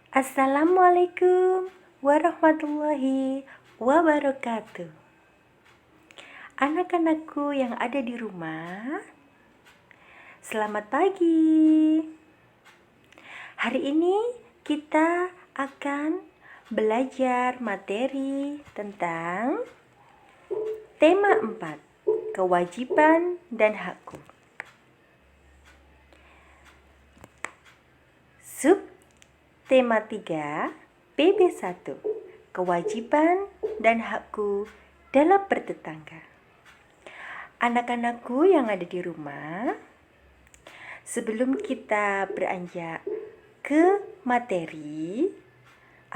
Assalamualaikum warahmatullahi wabarakatuh. Anak-anakku yang ada di rumah, selamat pagi. Hari ini kita akan belajar materi tentang tema 4, kewajiban dan hakku. Sub tema 3, PB1, kewajiban dan hakku dalam bertetangga. Anak-anakku yang ada di rumah, sebelum kita beranjak ke materi,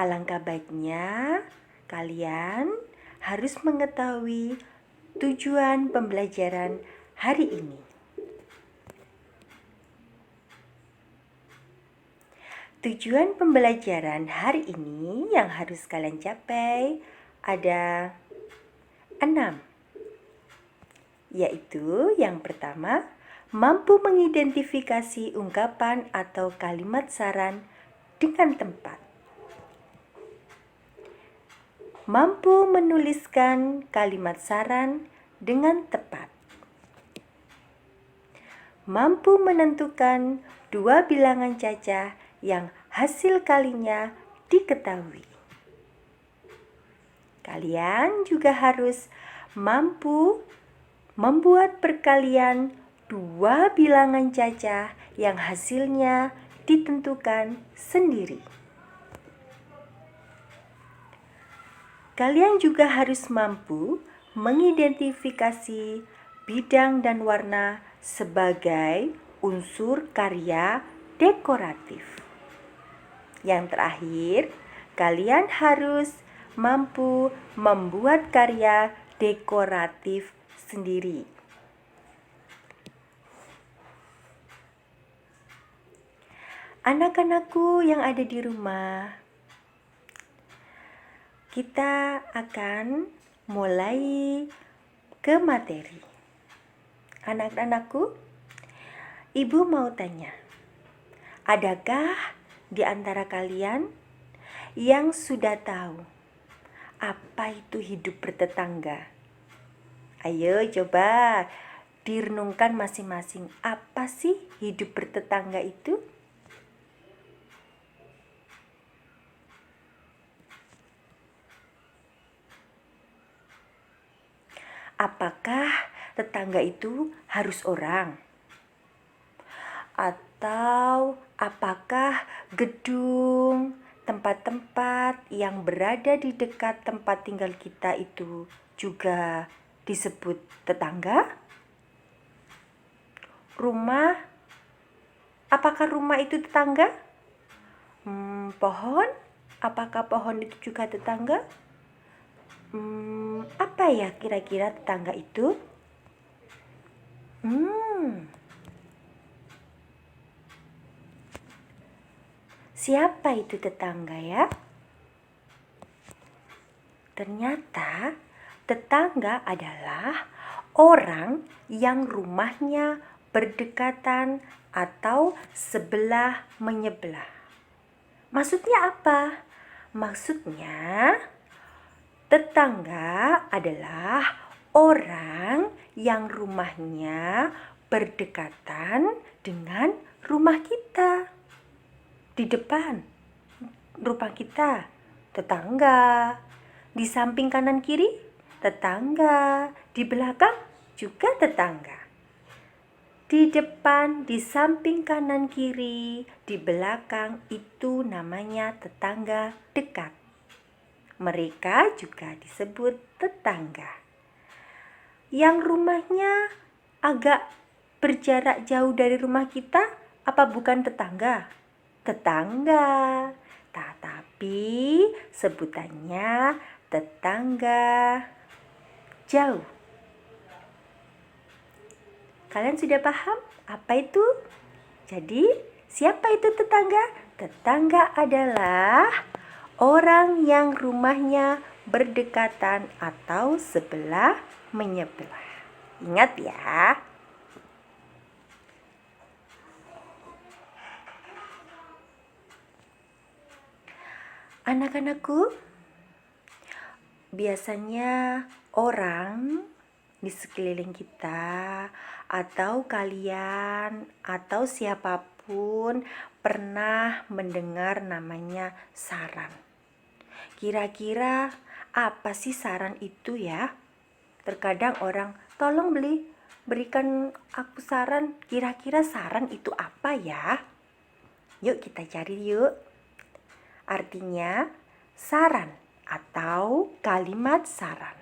alangkah baiknya kalian harus mengetahui tujuan pembelajaran hari ini. Tujuan pembelajaran hari ini yang harus kalian capai ada 6, yaitu yang pertama, mampu mengidentifikasi ungkapan atau kalimat saran dengan tempat. Mampu menuliskan kalimat saran dengan tepat. Mampu menentukan 2 bilangan cacah yang hasil kalinya diketahui. Kalian juga harus mampu membuat perkalian 2 bilangan cacah yang hasilnya ditentukan sendiri. Kalian juga harus mampu mengidentifikasi bidang dan warna sebagai unsur karya dekoratif. Yang terakhir, kalian harus mampu membuat karya dekoratif sendiri. Anak-anakku yang ada di rumah, kita akan mulai ke materi. Anak-anakku, Ibu mau tanya, adakah di antara kalian yang sudah tahu apa itu hidup bertetangga? Ayo coba direnungkan masing-masing, apa sih hidup bertetangga itu? Apakah tetangga itu harus orang? Atau apakah gedung, tempat-tempat yang berada di dekat tempat tinggal kita itu juga disebut tetangga? Rumah, apakah rumah itu tetangga? Pohon, apakah pohon itu juga tetangga? Apa ya kira-kira tetangga itu? Siapa itu tetangga ya? Ternyata tetangga adalah orang yang rumahnya berdekatan atau sebelah menyebelah. Maksudnya apa? Maksudnya tetangga adalah orang yang rumahnya berdekatan dengan rumah kita. Di depan rumah kita tetangga, di samping kanan kiri tetangga, di belakang juga tetangga. Di depan, di samping kanan kiri, di belakang itu namanya tetangga dekat. Mereka juga disebut tetangga. Yang rumahnya agak berjarak jauh dari rumah kita, apa bukan tetangga? Tetangga, tapi sebutannya tetangga jauh. Kalian sudah paham apa itu? Jadi, siapa itu tetangga? Tetangga adalah orang yang rumahnya berdekatan atau sebelah menyebelah. Ingat ya. Anak-anakku, biasanya orang di sekeliling kita atau kalian atau siapapun pernah mendengar namanya saran. Kira-kira apa sih saran itu ya? Terkadang orang, tolong berikan aku saran. Kira-kira saran itu apa ya? Yuk kita cari yuk. Artinya saran atau kalimat saran,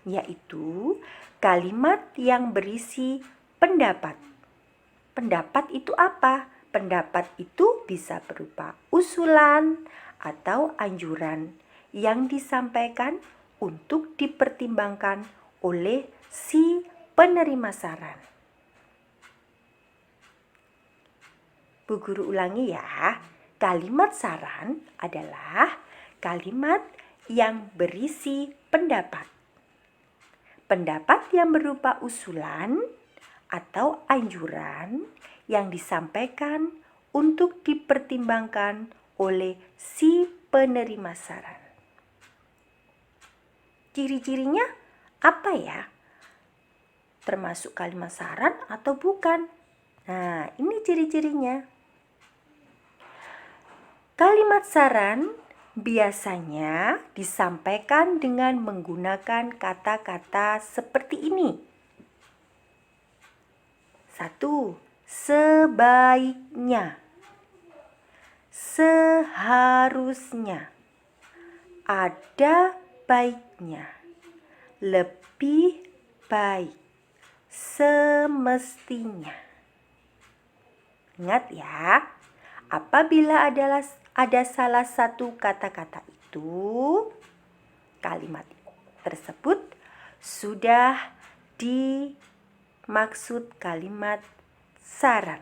yaitu kalimat yang berisi pendapat. Pendapat itu apa? Pendapat itu bisa berupa usulan atau anjuran yang disampaikan untuk dipertimbangkan oleh si penerima saran. Bu Guru ulangi ya. Kalimat saran adalah kalimat yang berisi pendapat. Pendapat yang berupa usulan atau anjuran yang disampaikan untuk dipertimbangkan oleh si penerima saran. Ciri-cirinya apa ya? Termasuk kalimat saran atau bukan? Nah, ini ciri-cirinya. Kalimat saran biasanya disampaikan dengan menggunakan kata-kata seperti ini. 1. Sebaiknya, seharusnya, ada baiknya, lebih baik, semestinya. Ingat ya, apabila ada salah satu kata-kata itu, kalimat tersebut sudah dimaksud kalimat saran.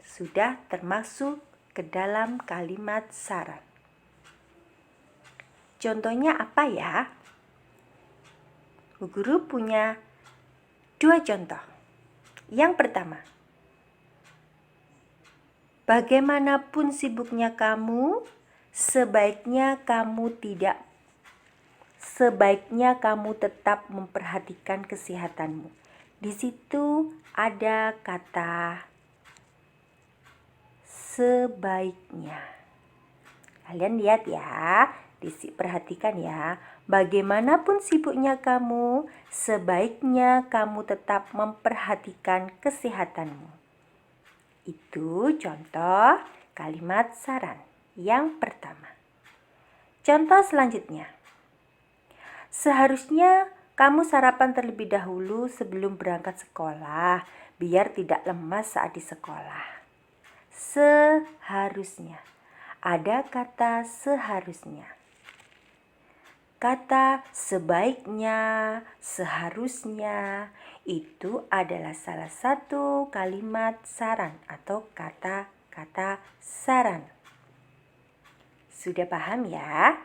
Sudah termasuk ke dalam kalimat saran. Contohnya apa ya? Bu Guru punya 2 contoh. Yang pertama, bagaimanapun sibuknya kamu, sebaiknya kamu tetap memperhatikan kesehatanmu. Di situ ada kata sebaiknya. Kalian lihat ya, perhatikan ya. Bagaimanapun sibuknya kamu, sebaiknya kamu tetap memperhatikan kesehatanmu. Itu contoh kalimat saran yang pertama. Contoh selanjutnya. Seharusnya kamu sarapan terlebih dahulu sebelum berangkat sekolah, biar tidak lemas saat di sekolah. Seharusnya. Ada kata seharusnya. Kata sebaiknya, seharusnya itu adalah salah satu kalimat saran atau kata-kata saran. Sudah paham ya?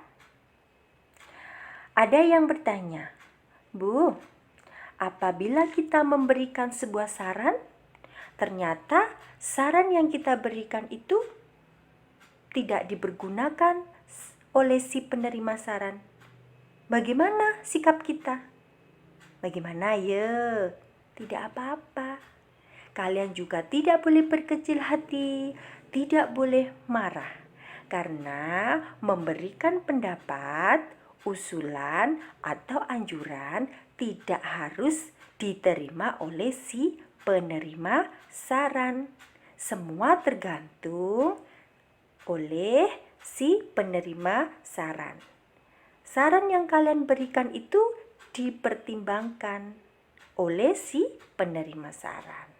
Ada yang bertanya, Bu, apabila kita memberikan sebuah saran, ternyata saran yang kita berikan itu tidak dipergunakan oleh si penerima saran. Bagaimana sikap kita? Bagaimana ya? Tidak apa-apa. Kalian juga tidak boleh berkecil hati, tidak boleh marah. Karena memberikan pendapat, usulan, atau anjuran tidak harus diterima oleh si penerima saran. Semua tergantung oleh si penerima saran. Saran yang kalian berikan itu dipertimbangkan oleh si penerima saran.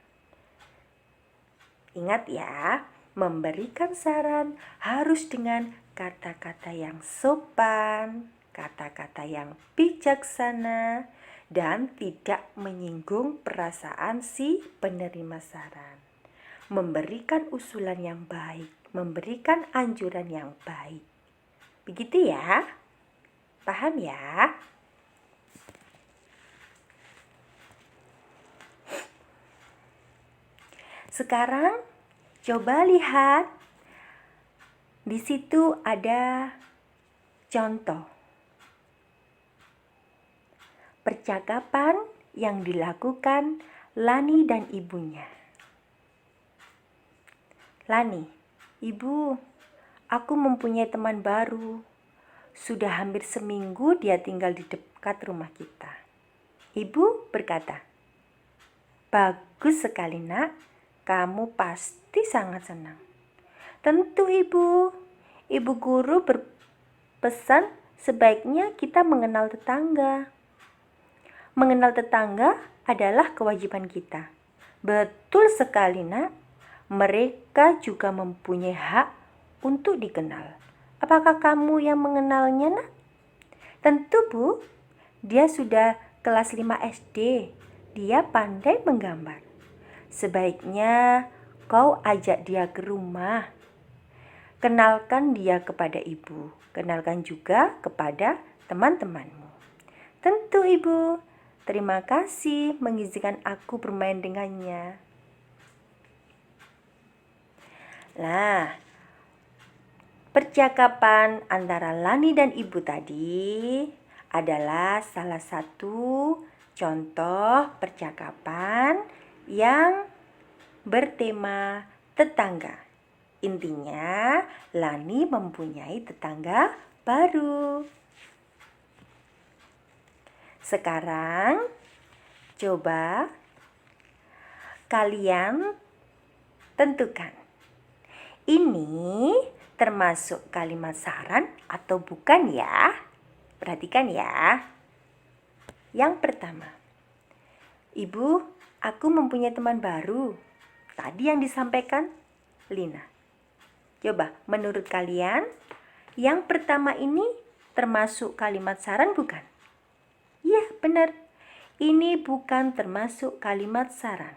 Ingat ya, memberikan saran harus dengan kata-kata yang sopan, kata-kata yang bijaksana, dan tidak menyinggung perasaan si penerima saran. Memberikan usulan yang baik, memberikan anjuran yang baik. Begitu ya? Paham ya? Sekarang coba lihat Di situ ada contoh percakapan yang dilakukan Lani dan ibunya. Lani, ibu, aku mempunyai teman baru. Sudah hampir seminggu dia tinggal di dekat rumah kita. Ibu berkata, bagus sekali nak, kamu pasti sangat senang. Tentu ibu. Ibu guru berpesan sebaiknya kita mengenal tetangga. Mengenal tetangga adalah kewajiban kita. Betul sekali nak, mereka juga mempunyai hak untuk dikenal. Apakah kamu yang mengenalnya nak? Tentu bu, dia sudah kelas 5 SD. Dia pandai menggambar. Sebaiknya kau ajak dia ke rumah. Kenalkan dia kepada ibu. Kenalkan juga kepada teman-temanmu. Tentu ibu. Terima kasih mengizinkan aku bermain dengannya. Nah, percakapan antara Lani dan ibu tadi adalah salah satu contoh percakapan yang bertema tetangga. Intinya, Lani mempunyai tetangga baru. Sekarang, coba kalian tentukan. Ini termasuk kalimat saran atau bukan ya? Perhatikan ya. Yang pertama, ibu, aku mempunyai teman baru. Tadi yang disampaikan Lina. Coba, menurut kalian, yang pertama ini termasuk kalimat saran bukan? Ya, benar. Ini bukan termasuk kalimat saran.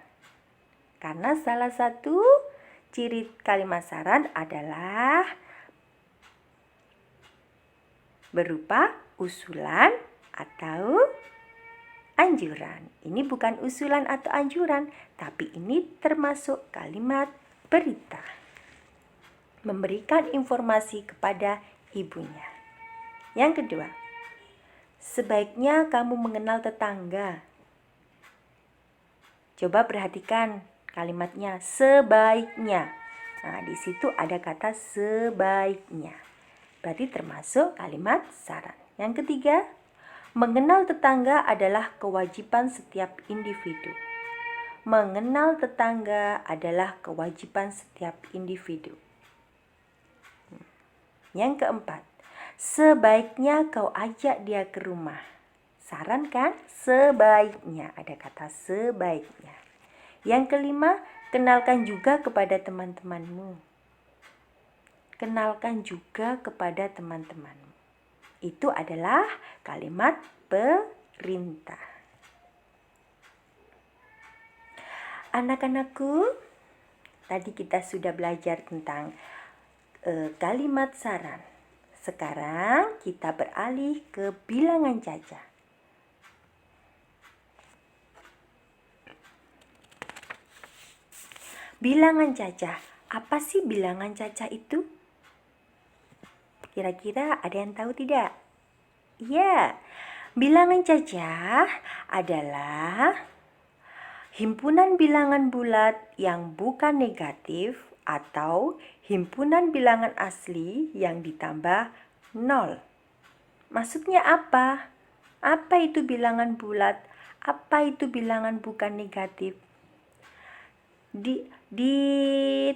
Karena salah satu ciri kalimat saran adalah berupa usulan atau anjuran. Ini bukan usulan atau anjuran, tapi ini termasuk kalimat berita. Memberikan informasi kepada ibunya. Yang kedua, sebaiknya kamu mengenal tetangga. Coba perhatikan kalimatnya, sebaiknya. Nah, di situ ada kata sebaiknya. Berarti termasuk kalimat saran. Yang ketiga, mengenal tetangga adalah kewajiban setiap individu. Mengenal tetangga adalah kewajiban setiap individu. Yang keempat, sebaiknya kau ajak dia ke rumah. Saran kan? Sebaiknya. Ada kata sebaiknya. Yang kelima, kenalkan juga kepada teman-temanmu. Kenalkan juga kepada teman-temanmu. Itu adalah kalimat perintah. Anak-anakku, tadi kita sudah belajar tentang kalimat saran. Sekarang kita beralih ke bilangan cacah. Bilangan cacah. Apa sih bilangan cacah itu? Kira-kira ada yang tahu tidak? Ya, bilangan cacah adalah himpunan bilangan bulat yang bukan negatif atau himpunan bilangan asli yang ditambah 0. Maksudnya apa? Apa itu bilangan bulat? Apa itu bilangan bukan negatif? Di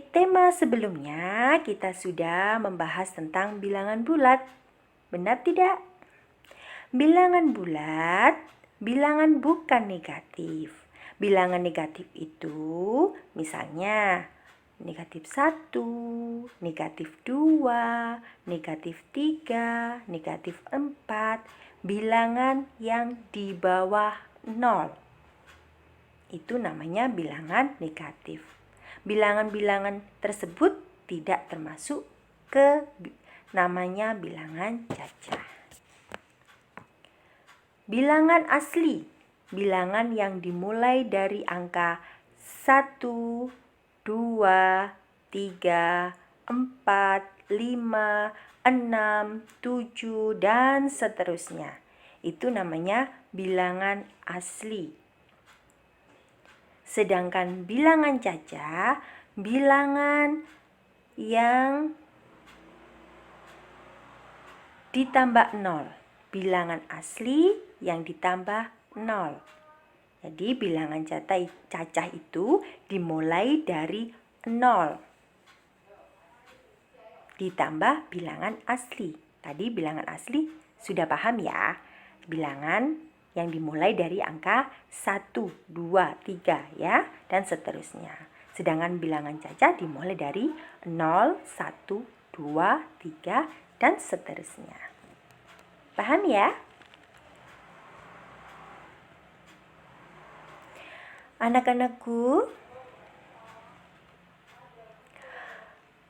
tema sebelumnya kita sudah membahas tentang bilangan bulat. Benar tidak? Bilangan bulat, bilangan bukan negatif. Bilangan negatif itu misalnya negatif 1, negatif 2, negatif 3, negatif 4, bilangan yang di bawah 0. Itu namanya bilangan negatif. Bilangan-bilangan tersebut tidak termasuk ke namanya bilangan cacah. Bilangan asli, bilangan yang dimulai dari angka 1, 2, 3, 4, 5, 6, 7, dan seterusnya. Itu namanya bilangan asli. Sedangkan bilangan caca, bilangan yang ditambah 0. Bilangan asli yang ditambah 0. Jadi bilangan cacah itu dimulai dari 0. Ditambah bilangan asli. Tadi bilangan asli sudah paham ya? Bilangan yang dimulai dari angka 1, 2, 3 ya, dan seterusnya. Sedangkan bilangan cacah dimulai dari 0, 1, 2, 3, dan seterusnya. Paham ya? Anak-anakku,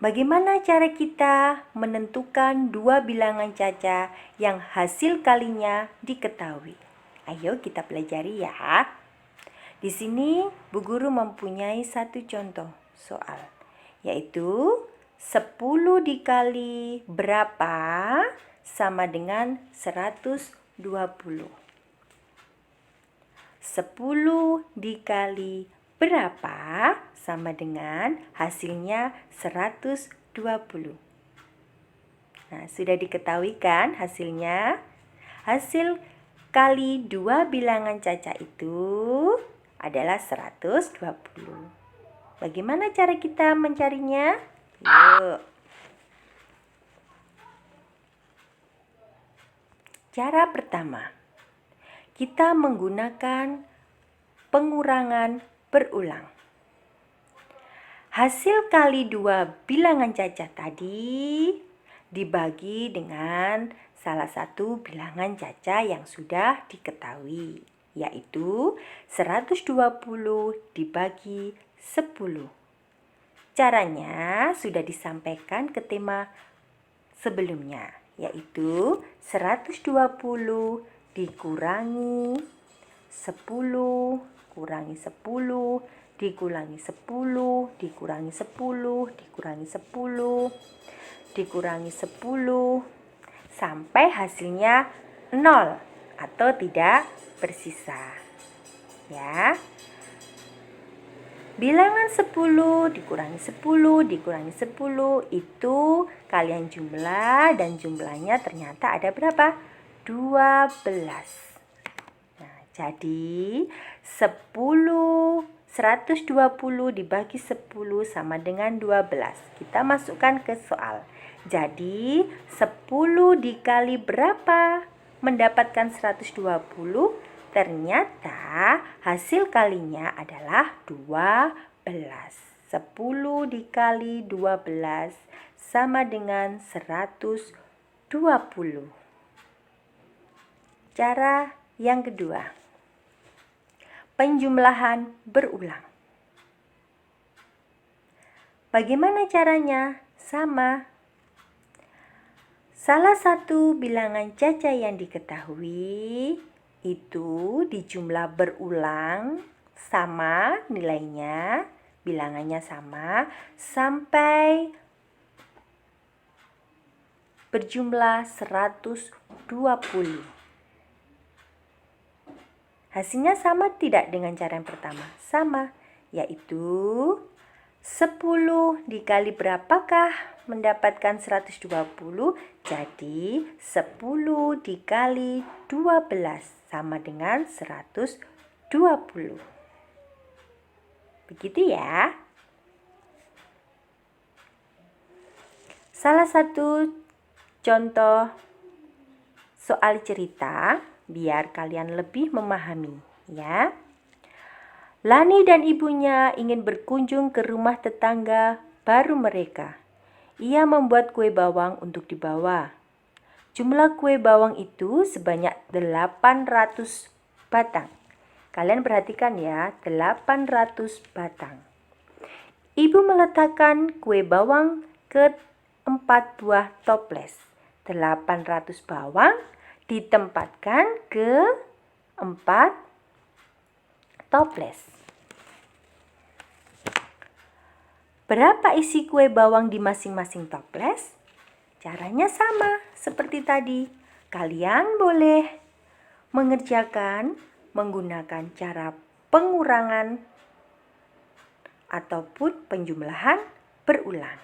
bagaimana cara kita menentukan dua bilangan caca yang hasil kalinya diketahui? Ayo kita pelajari ya. Di sini Bu Guru mempunyai satu contoh soal, yaitu 10 dikali berapa sama dengan 120. 10 dikali berapa sama dengan hasilnya 120. Nah, sudah diketahui kan hasilnya? Hasil kali dua bilangan caca itu adalah 120. Bagaimana cara kita mencarinya? Yuk. Cara pertama, kita menggunakan pengurangan berulang. Hasil kali dua bilangan caca tadi dibagi dengan salah satu bilangan caca yang sudah diketahui, yaitu 120 dibagi 10. Caranya sudah disampaikan ke tema sebelumnya, yaitu 120 dikurangi 10, kurangi 10, dikurangi 10, dikurangi 10, dikurangi 10, dikurangi 10, sampai hasilnya 0 atau tidak bersisa. Ya. Bilangan 10 dikurangi 10 dikurangi 10 itu kalian jumlah dan jumlahnya ternyata ada berapa? 12. Nah, jadi 120 dibagi 10 sama dengan 12. Kita masukkan ke soal. Jadi 10 dikali berapa mendapatkan 120? Ternyata hasil kalinya adalah 12. 10 dikali 12 sama dengan 120. Cara yang kedua, penjumlahan berulang. Bagaimana caranya? Sama. Salah satu bilangan caca yang diketahui itu dijumlah berulang sama nilainya, bilangannya sama, sampai berjumlah 120. Hasilnya sama tidak dengan cara yang pertama? Sama, yaitu 10 dikali berapakah mendapatkan 120? Jadi 10 dikali 12 sama dengan 120. Begitu ya. Salah satu contoh soal cerita biar kalian lebih memahami ya. Lani dan ibunya ingin berkunjung ke rumah tetangga baru mereka. Ia membuat kue bawang untuk dibawa. Jumlah kue bawang itu sebanyak 800 batang. Kalian perhatikan ya, 800 batang. Ibu meletakkan kue bawang ke 4 buah toples. 800 bawang ditempatkan ke 4 toples. Berapa isi kue bawang di masing-masing toples? Caranya sama seperti tadi. Kalian boleh mengerjakan menggunakan cara pengurangan ataupun penjumlahan berulang.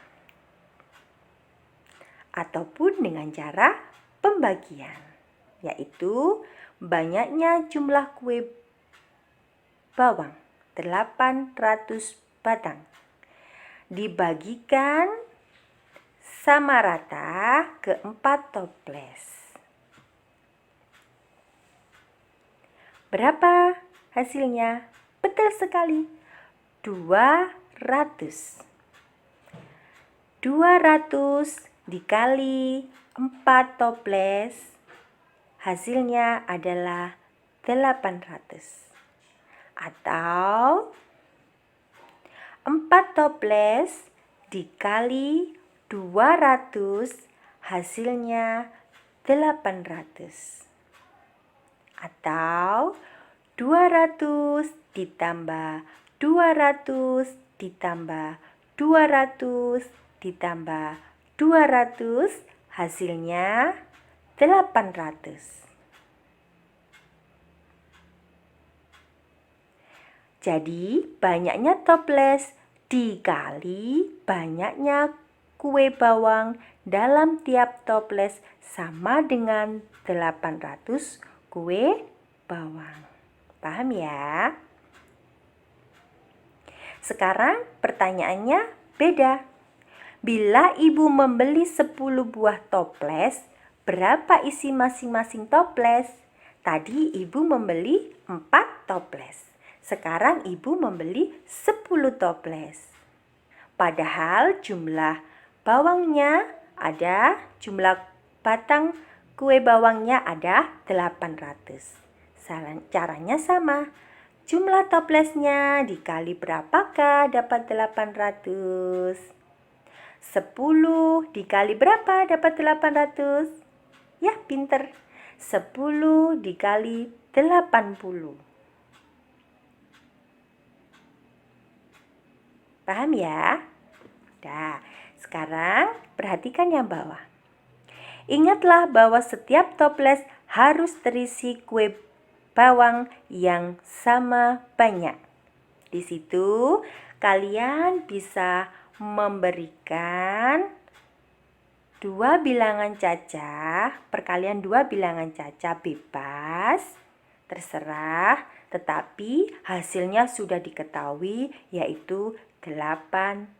Ataupun dengan cara pembagian, yaitu banyaknya jumlah kue bawang 800 batang dibagikan sama rata ke 4 toples. Berapa hasilnya? Betul sekali, 200. 200 dikali 4 toples, hasilnya adalah 800. Atau 4 toples dikali 200, hasilnya 800. Atau 200 ditambah 200 ditambah 200 ditambah 200, hasilnya 800. Jadi banyaknya toples dikali banyaknya kue bawang dalam tiap toples sama dengan 800 kue bawang. Paham ya? Sekarang pertanyaannya beda. Bila ibu membeli 10 buah toples, berapa isi masing-masing toples? Tadi ibu membeli 4 toples. Sekarang ibu membeli 10 toples. Padahal jumlah bawangnya ada, jumlah batang kue bawangnya ada 800. Caranya sama. Jumlah toplesnya dikali berapakah dapat 800? 10 dikali berapa dapat 800? Ya, pinter. 10 dikali 80. Paham ya? Nah, sekarang perhatikan yang bawah. Ingatlah bahwa setiap toples harus terisi kue bawang yang sama banyak. Di situ kalian bisa memberikan 2 bilangan cacah, perkalian 2 bilangan cacah bebas, terserah, tetapi hasilnya sudah diketahui yaitu 800.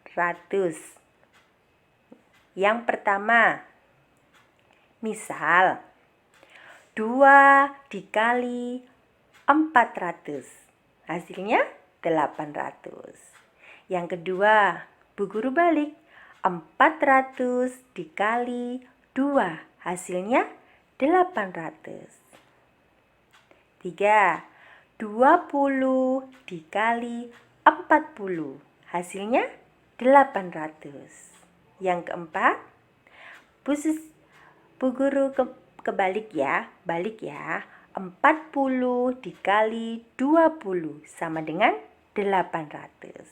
Yang pertama, misal 2 dikali 400, hasilnya 800. Yang kedua, Bu Guru balik, 400 dikali 2, hasilnya 800. 3, 20 dikali 40, hasilnya 800. Yang keempat, Bu Guru kebalik ya, balik ya. 40 dikali 20 sama dengan 800.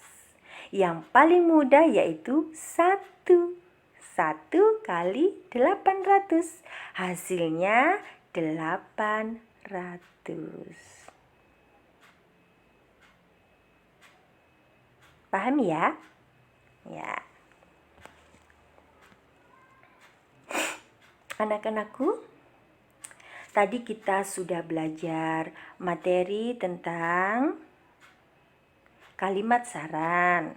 Yang paling mudah yaitu 1. 1 kali 800, hasilnya 800. Paham ya? Ya. Anak-anakku, tadi kita sudah belajar materi tentang kalimat saran.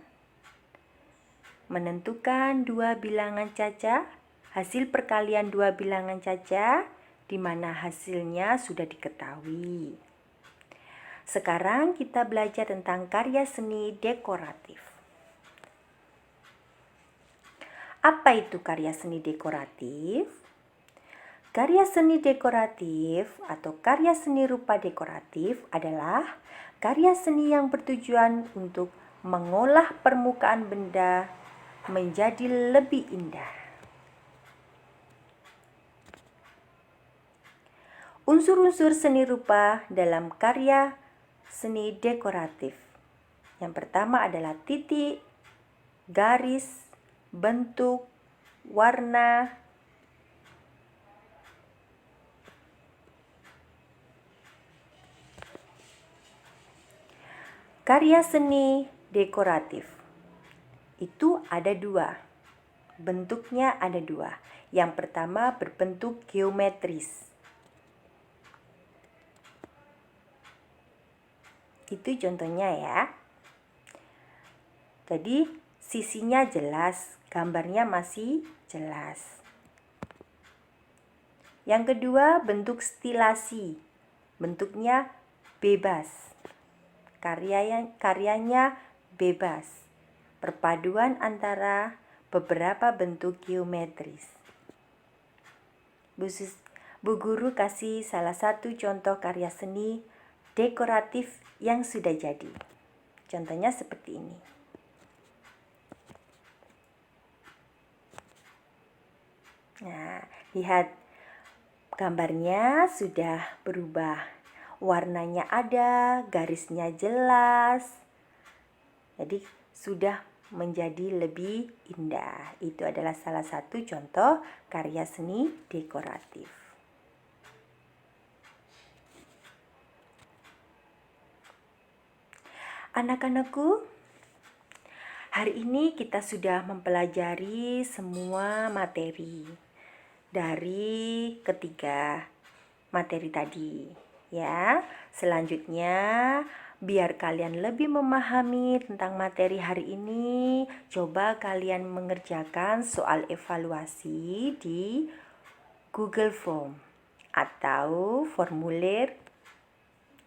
Menentukan 2 bilangan cacah, hasil perkalian 2 bilangan cacah, di mana hasilnya sudah diketahui. Sekarang kita belajar tentang karya seni dekoratif. Apa itu karya seni dekoratif? Karya seni dekoratif atau karya seni rupa dekoratif adalah karya seni yang bertujuan untuk mengolah permukaan benda menjadi lebih indah. Unsur-unsur seni rupa dalam karya seni dekoratif. Yang pertama adalah titik, garis, bentuk, warna, Karya seni dekoratif itu ada dua. Bentuknya ada dua. Yang pertama berbentuk geometris. Itu contohnya ya. Jadi sisinya jelas, gambarnya masih jelas. Yang kedua bentuk stilasi. Bentuknya bebas. Karyanya bebas. Perpaduan antara beberapa bentuk geometris. Bu Guru kasih salah satu contoh karya seni dekoratif yang sudah jadi. Contohnya seperti ini. Nah, lihat gambarnya sudah berubah. Warnanya ada, garisnya jelas. Jadi sudah menjadi lebih indah. Itu adalah salah satu contoh karya seni dekoratif. Anak-anakku, hari ini kita sudah mempelajari semua materi dari ketiga materi tadi, ya. Selanjutnya, biar kalian lebih memahami tentang materi hari ini, coba kalian mengerjakan soal evaluasi di Google Form atau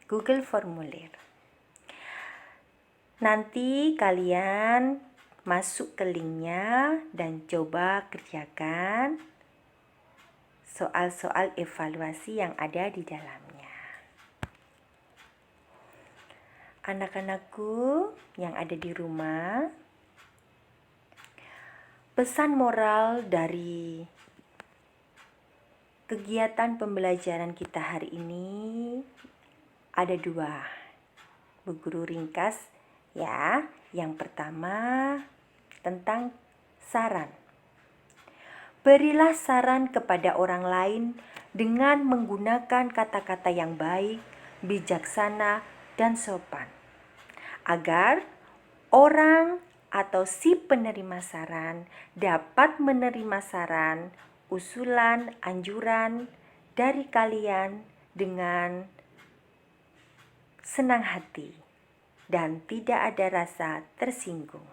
Google Formulir. Nanti kalian masuk ke linknya dan coba kerjakan soal-soal evaluasi yang ada di dalamnya. Anak-anakku yang ada di rumah, pesan moral dari kegiatan pembelajaran kita hari ini ada dua. Bu Guru ringkas ya. Yang pertama tentang saran. Berilah saran kepada orang lain dengan menggunakan kata-kata yang baik, bijaksana, dan sopan, agar orang atau si penerima saran dapat menerima saran, usulan, anjuran dari kalian dengan senang hati dan tidak ada rasa tersinggung.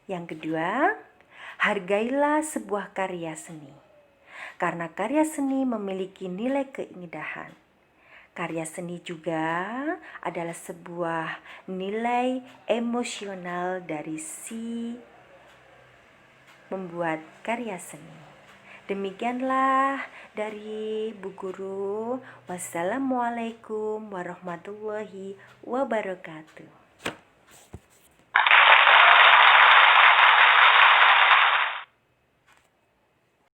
Yang kedua, hargailah sebuah karya seni, karena karya seni memiliki nilai keindahan. Karya seni juga adalah sebuah nilai emosional dari si membuat karya seni. Demikianlah dari Bu Guru. Wassalamualaikum warahmatullahi wabarakatuh.